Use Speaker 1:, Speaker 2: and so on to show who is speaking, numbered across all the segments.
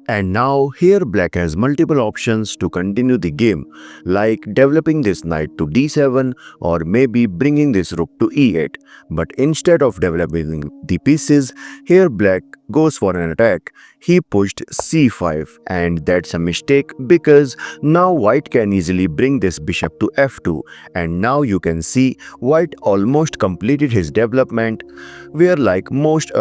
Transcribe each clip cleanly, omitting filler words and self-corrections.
Speaker 1: And now here black has multiple options to continue the game, like developing this knight to d7 or maybe bringing this rook to e8. But instead of developing the pieces, here black goes for an attack. He pushed c5, and that's a mistake because now white can easily bring this bishop to f2, and now you can see white almost completed his development where black most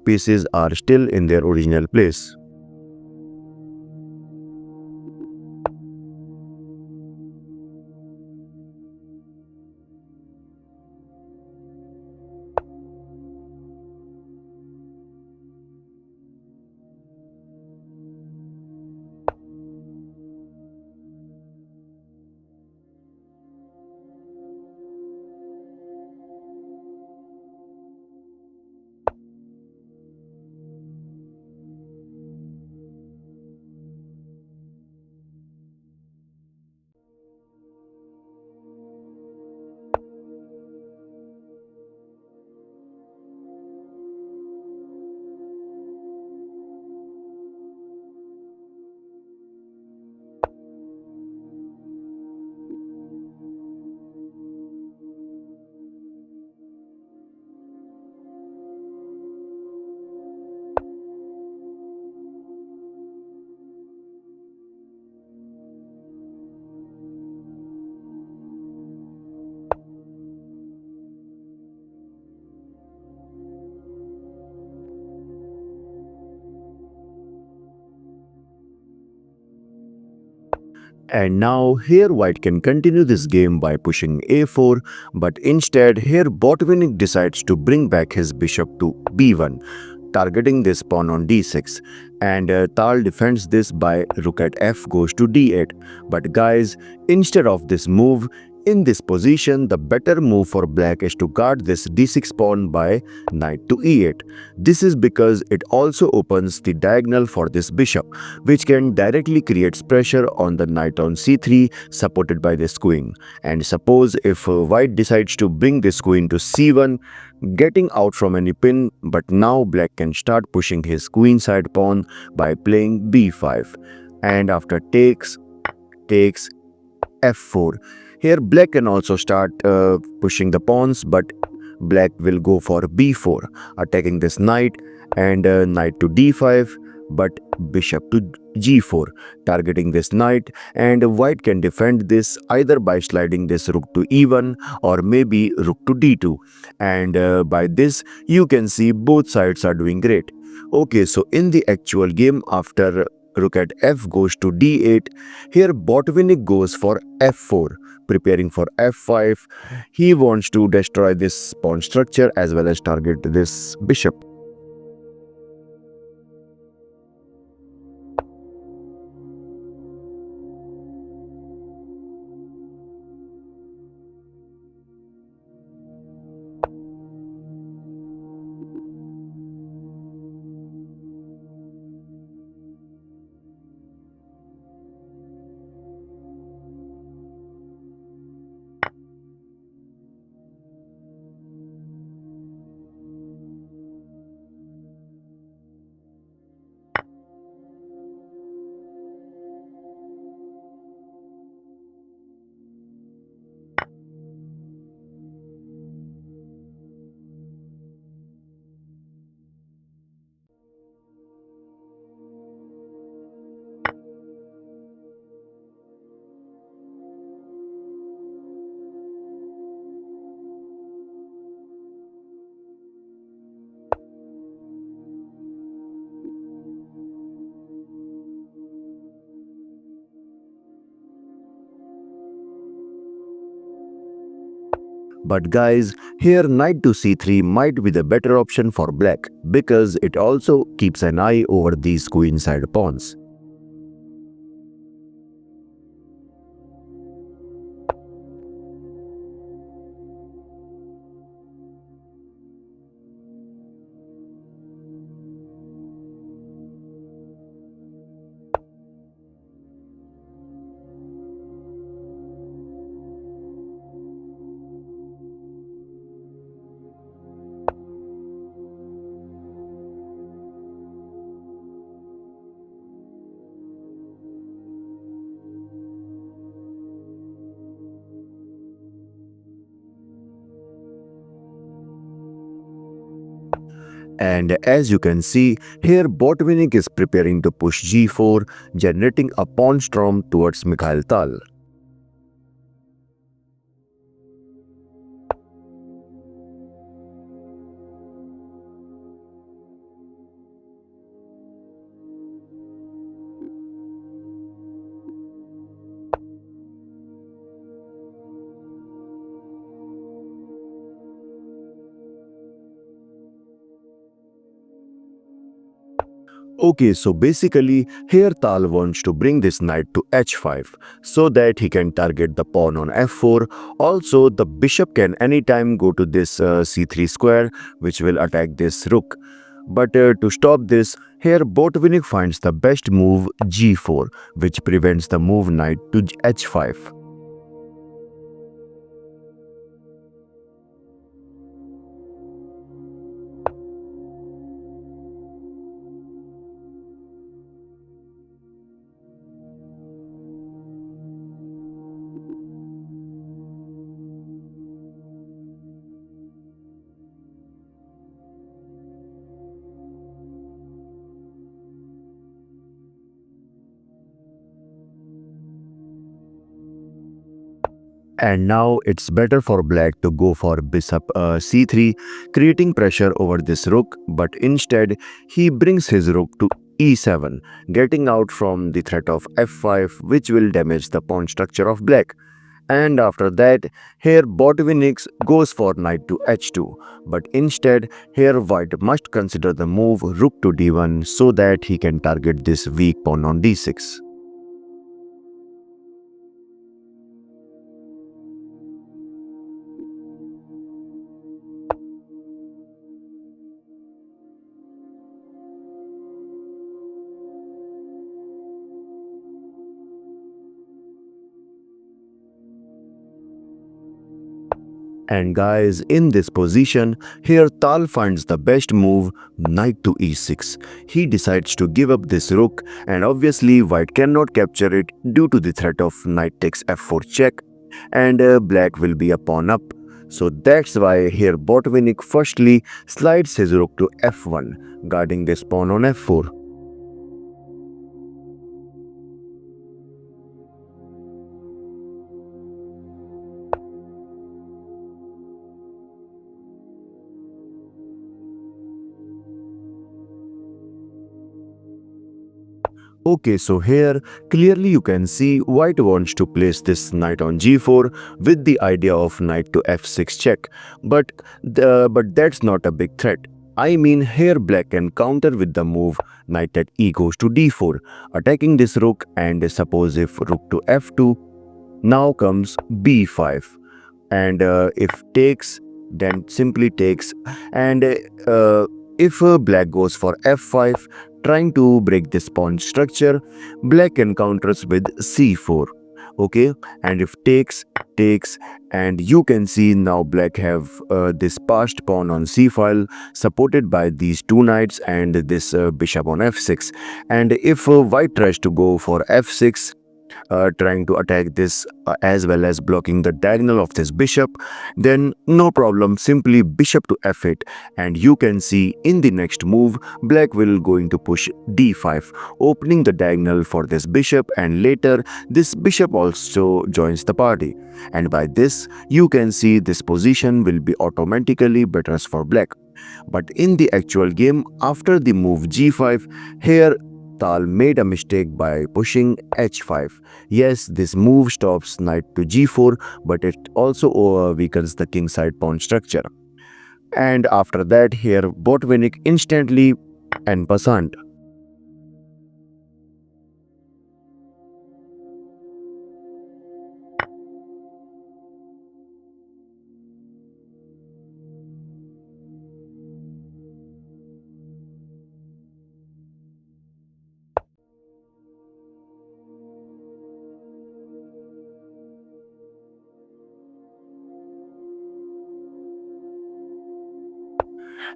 Speaker 1: pieces are still in their original place. And now here white can continue this game by pushing a4, but instead here Botvinnik decides to bring back his bishop to b1, targeting this pawn on d6. And Tal defends this by rook at f goes to d8. But guys, instead of this move, in this position, the better move for black is to guard this d6 pawn by knight to e8. This is because it also opens the diagonal for this bishop, which can directly create pressure on the knight on c3 supported by this queen. And suppose if white decides to bring this queen to c1, getting out from any pin, but now black can start pushing his queenside pawn by playing b5. And after takes f4. Here black can also start pushing the pawns, but black will go for b4, attacking this knight, and knight to d5, but bishop to g4, targeting this knight. And white can defend this either by sliding this rook to e1 or maybe rook to d2. And by this you can see both sides are doing great. Okay, so in the actual game, after rook at f goes to d8, here Botvinnik goes for f4, preparing for f5. He wants to destroy this pawn structure as well as target this bishop. But guys, here knight to c3 might be the better option for black because it also keeps an eye over these queenside pawns. And as you can see, here Botvinnik is preparing to push g4, generating a pawn storm towards Mikhail Tal. Okay, so basically, here Tal wants to bring this knight to h5 so that he can target the pawn on f4. Also, the bishop can anytime go to this c3 square, which will attack this rook. But to stop this, here Botvinnik finds the best move g4, which prevents the move knight to h5. And now it's better for black to go for bishop c3, creating pressure over this rook, but instead he brings his rook to e7, getting out from the threat of f5, which will damage the pawn structure of black. And after that, here Botvinnik goes for knight to h2, but instead here white must consider the move rook to d1 so that he can target this weak pawn on d6. And guys, in this position, here Tal finds the best move, knight to e6. He decides to give up this rook, and obviously white cannot capture it due to the threat of knight takes f4 check, and black will be a pawn up. So that's why here Botvinnik firstly slides his rook to f1, guarding this pawn on f4. Okay, so here clearly you can see white wants to place this knight on g4 with the idea of knight to f6 check, but that's not a big threat. I mean, here black can counter with the move knight at e goes to d4, attacking this rook, and suppose if rook to f2, now comes b5, and if takes, then simply takes, and if black goes for f5, trying to break this pawn structure, black encounters with c4. Okay, and if takes, and you can see now black have this passed pawn on c file supported by these two knights and this bishop on f6. And if white tries to go for f6, trying to attack this as well as blocking the diagonal of this bishop, then no problem, simply bishop to f8, and you can see in the next move black will going to push d5, opening the diagonal for this bishop, and later this bishop also joins the party, and by this you can see this position will be automatically better for black. But in the actual game, after the move g5, here Tal made a mistake by pushing h5. Yes, this move stops knight to g4, but it also weakens the kingside pawn structure. And after that, here Botvinnik instantly and passant.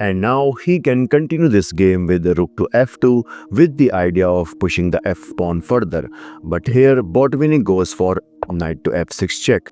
Speaker 1: And now he can continue this game with the rook to f2 with the idea of pushing the f pawn further. But here Botvinnik goes for knight to f6 check.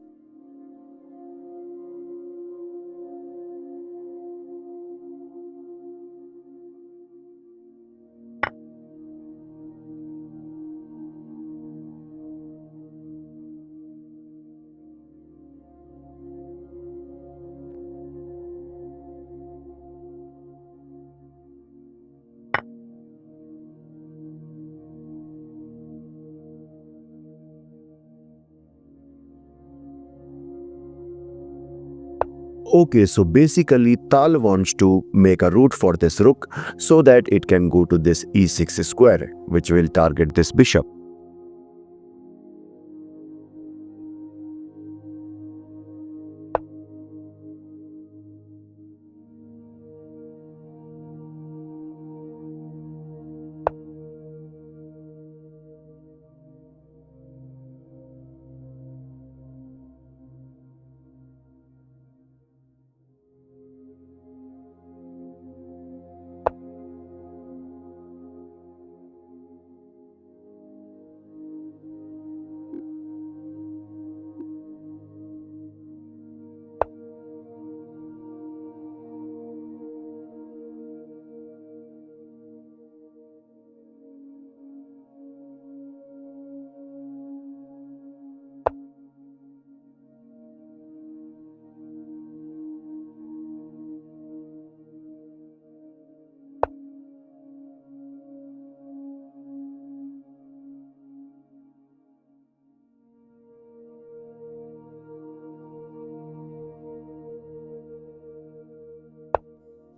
Speaker 1: Okay, so basically Tal wants to make a route for this rook so that it can go to this e6 square, which will target this bishop.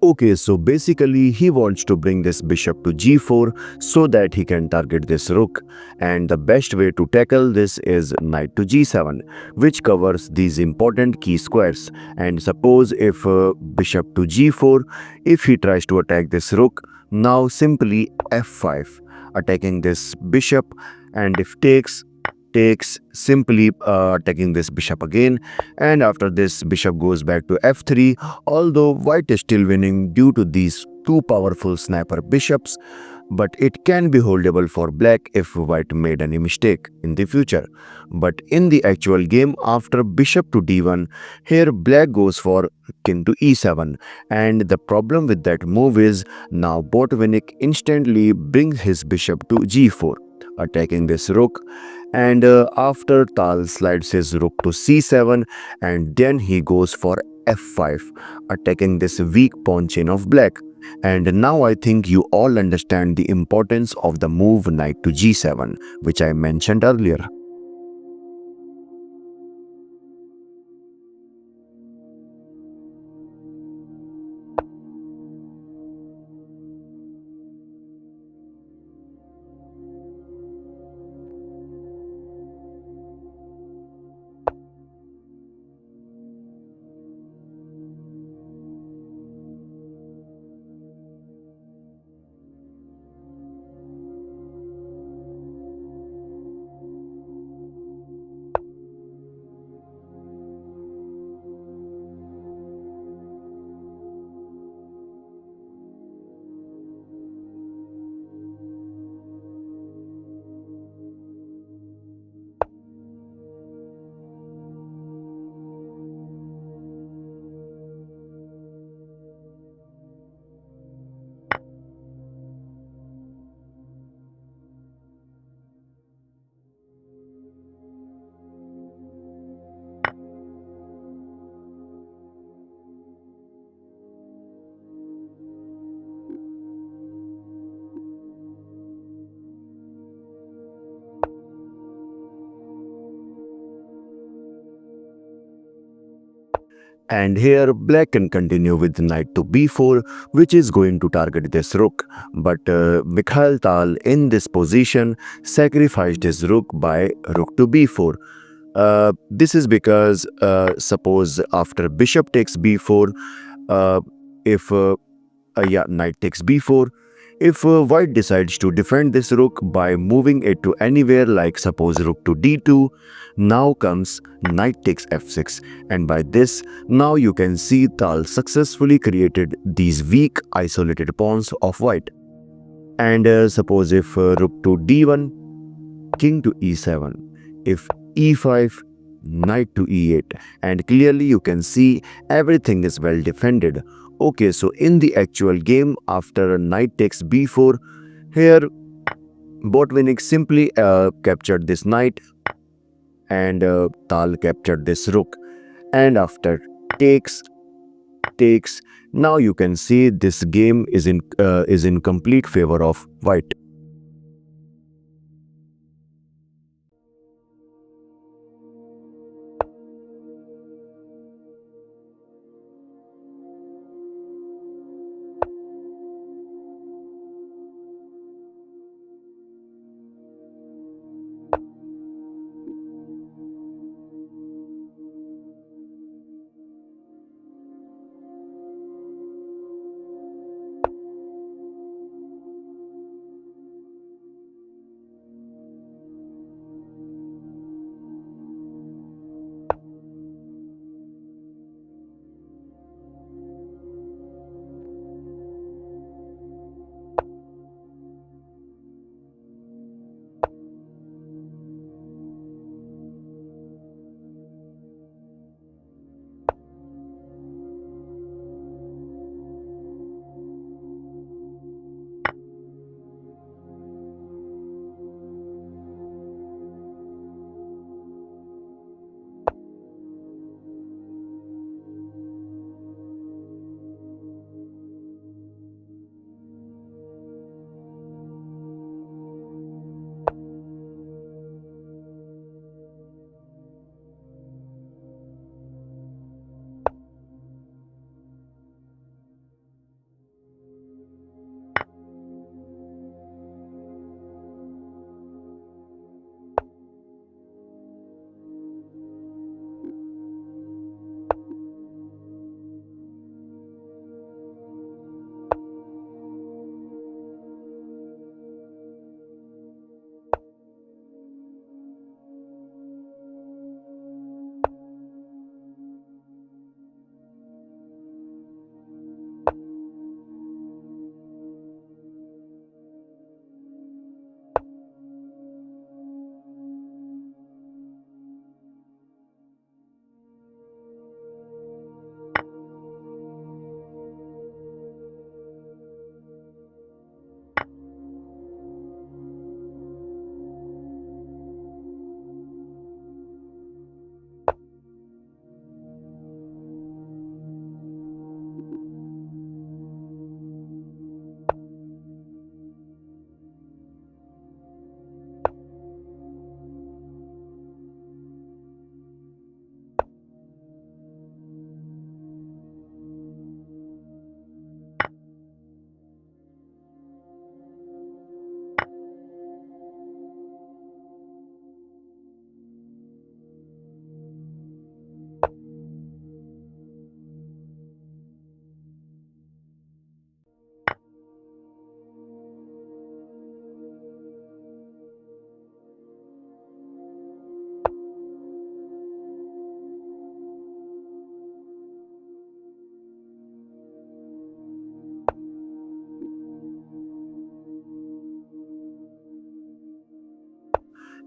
Speaker 1: Okay, so basically he wants to bring this bishop to g4 so that he can target this rook. And the best way to tackle this is knight to g7, which covers these important key squares. And suppose if bishop to g4, if he tries to attack this rook, now simply f5, attacking this bishop, and if takes, simply attacking this bishop again, and after this bishop goes back to f3. Although white is still winning due to these two powerful sniper bishops, but it can be holdable for black if white made any mistake in the future. But in the actual game, after bishop to d1, here black goes for king to e7, and the problem with that move is now Botvinnik instantly brings his bishop to g4, attacking this rook. And after Tal slides his rook to c7, and then he goes for f5, attacking this weak pawn chain of black. And now I think you all understand the importance of the move knight to g7, which I mentioned earlier. And here black can continue with knight to b4, which is going to target this rook. But Mikhail Tal in this position sacrificed his rook by rook to b4. This is because suppose after bishop takes b4, uh, if knight takes b4. If white decides to defend this rook by moving it to anywhere, like suppose rook to d2, now comes knight takes f6, and by this now you can see Tal successfully created these weak isolated pawns of white. And suppose if rook to d1, king to e7, if e5, knight to e8, and clearly you can see everything is well defended. Okay, so in the actual game, after knight takes b4, here Botvinnik simply captured this knight, and Tal captured this rook. And after takes, takes, now you can see this game is in complete favor of white.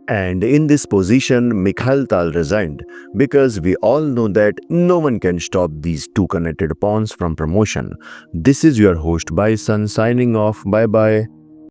Speaker 1: And in this position, Mikhail Tal resigned because we all know that no one can stop these two connected pawns from promotion. This is your host Bison signing off. Bye bye.